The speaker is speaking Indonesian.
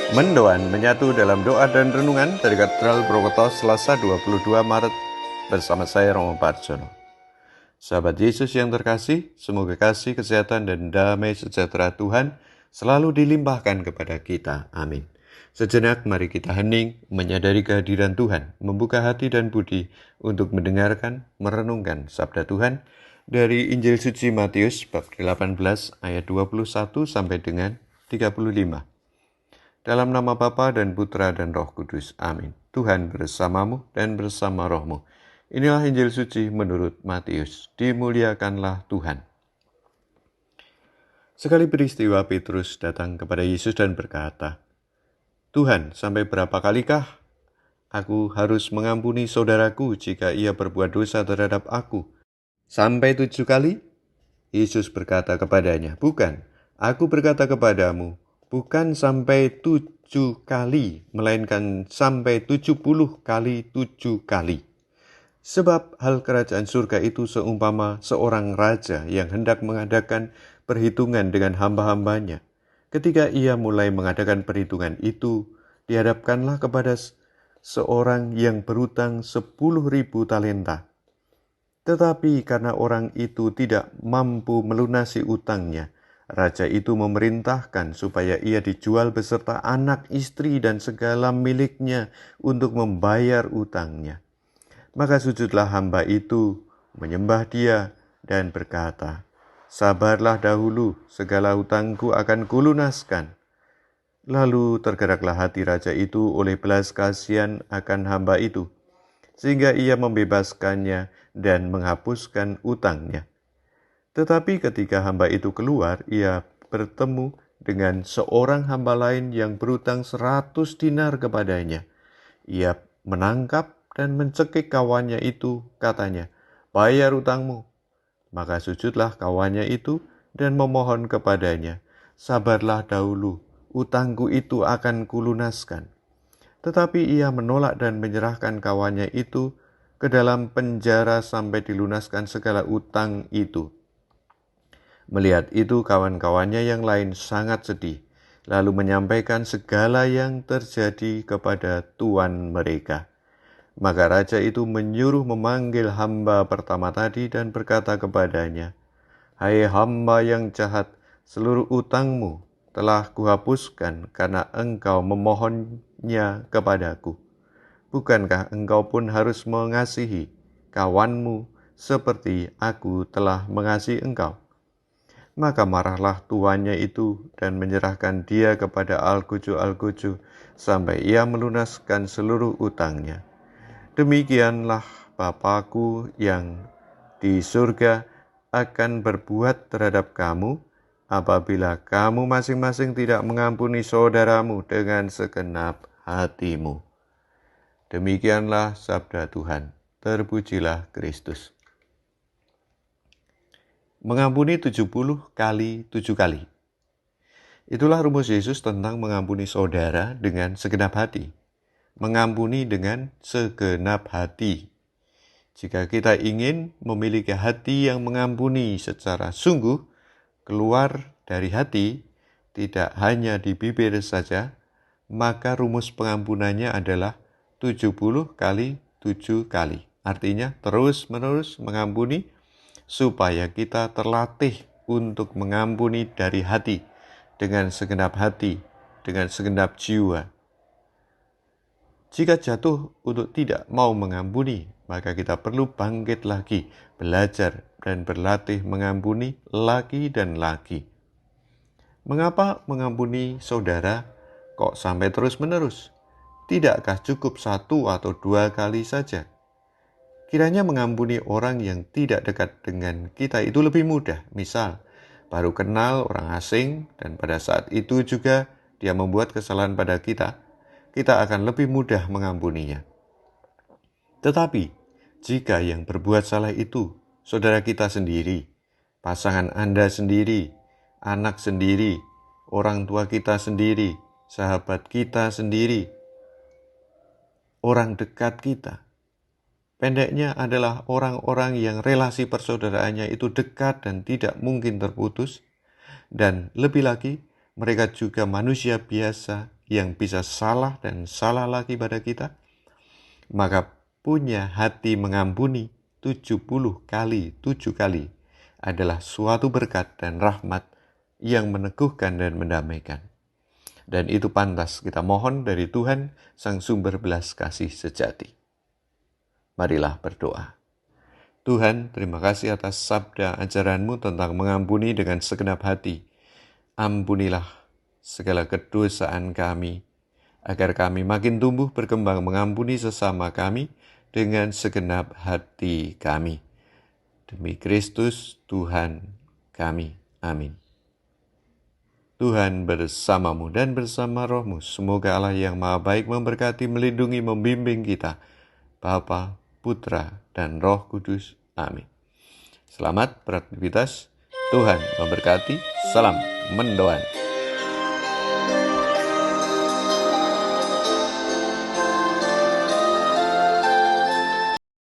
Mendoan menyatu dalam doa dan renungan dari Katedral Brokoto Selasa 22 Maret bersama saya Romo Parjono. Sahabat Yesus yang terkasih, semoga kasih, kesehatan, dan damai sejahtera Tuhan selalu dilimpahkan kepada kita. Amin. Sejenak mari kita hening, menyadari kehadiran Tuhan, membuka hati dan budi untuk mendengarkan, merenungkan sabda Tuhan dari Injil Suci Matius bab 18 ayat 21 sampai dengan 35. Dalam nama Bapa dan Putra dan Roh Kudus. Amin. Tuhan bersamamu dan bersama rohmu. Inilah Injil Suci menurut Matius. Dimuliakanlah Tuhan. Sekali peristiwa Petrus datang kepada Yesus dan berkata, Tuhan, sampai berapa kalikah aku harus mengampuni saudaraku jika ia berbuat dosa terhadap aku? Sampai 7 kali? Yesus berkata kepadanya, bukan, aku berkata kepadamu, bukan sampai 7 kali, melainkan sampai 70 kali 7 kali. Sebab hal kerajaan surga itu seumpama seorang raja yang hendak mengadakan perhitungan dengan hamba-hambanya. Ketika ia mulai mengadakan perhitungan itu, dihadapkanlah kepada seorang yang berutang 10.000 talenta. Tetapi karena orang itu tidak mampu melunasi utangnya, raja itu memerintahkan supaya ia dijual beserta anak, istri, dan segala miliknya untuk membayar utangnya. Maka sujudlah hamba itu, menyembah dia, dan berkata, sabarlah dahulu, segala hutangku akan kulunaskan. Lalu tergeraklah hati raja itu oleh belas kasihan akan hamba itu, sehingga ia membebaskannya dan menghapuskan utangnya. Tetapi ketika hamba itu keluar, ia bertemu dengan seorang hamba lain yang berutang 100 dinar kepadanya. Ia menangkap dan mencekik kawannya itu, katanya, bayar utangmu. Maka sujudlah kawannya itu dan memohon kepadanya, sabarlah dahulu, utangku itu akan kulunaskan. Tetapi ia menolak dan menyerahkan kawannya itu ke dalam penjara sampai dilunaskan segala utang itu. Melihat itu kawan-kawannya yang lain sangat sedih, lalu menyampaikan segala yang terjadi kepada tuan mereka. Maka raja itu menyuruh memanggil hamba pertama tadi dan berkata kepadanya, hai hamba yang jahat, seluruh utangmu telah kuhapuskan karena engkau memohonnya kepadaku. Bukankah engkau pun harus mengasihi kawanmu seperti aku telah mengasihi engkau? Maka marahlah tuannya itu dan menyerahkan dia kepada Al-Guju sampai ia melunaskan seluruh utangnya. Demikianlah Bapa-Ku yang di surga akan berbuat terhadap kamu apabila kamu masing-masing tidak mengampuni saudaramu dengan segenap hatimu. Demikianlah sabda Tuhan. Terpujilah Kristus. Mengampuni 70 kali 7 kali. Itulah rumus Yesus tentang mengampuni saudara dengan segenap hati. Mengampuni dengan segenap hati. Jika kita ingin memiliki hati yang mengampuni secara sungguh, keluar dari hati, tidak hanya di bibir saja, maka rumus pengampunannya adalah 70 kali 7 kali. Artinya terus-menerus mengampuni supaya kita terlatih untuk mengampuni dari hati, dengan segenap hati, dengan segenap jiwa. Jika jatuh untuk tidak mau mengampuni, maka kita perlu bangkit lagi, belajar dan berlatih mengampuni lagi dan lagi. Mengapa mengampuni saudara kok sampai terus-menerus? Tidakkah cukup 1 atau 2 kali saja? Kiranya mengampuni orang yang tidak dekat dengan kita itu lebih mudah. Misal, baru kenal orang asing dan pada saat itu juga dia membuat kesalahan pada kita akan lebih mudah mengampuninya. Tetapi, jika yang berbuat salah itu saudara kita sendiri, pasangan Anda sendiri, anak sendiri, orang tua kita sendiri, sahabat kita sendiri, orang dekat kita, pendeknya adalah orang-orang yang relasi persaudaraannya itu dekat dan tidak mungkin terputus, dan lebih lagi, mereka juga manusia biasa yang bisa salah dan salah lagi pada kita, maka punya hati mengampuni 70 kali 7 kali adalah suatu berkat dan rahmat yang meneguhkan dan mendamaikan. Dan itu pantas kita mohon dari Tuhan, Sang Sumber belas kasih sejati. Marilah berdoa. Tuhan, terima kasih atas sabda ajaran-Mu tentang mengampuni dengan segenap hati. Ampunilah segala kedosaan kami, agar kami makin tumbuh berkembang mengampuni sesama kami dengan segenap hati kami. Demi Kristus Tuhan kami. Amin. Tuhan bersamamu dan bersama rohmu. Semoga Allah yang Maha Baik memberkati, melindungi, membimbing kita. Bapa, Putra, dan Roh Kudus. Amin. Selamat beraktivitas. Tuhan memberkati. Salam mendoan.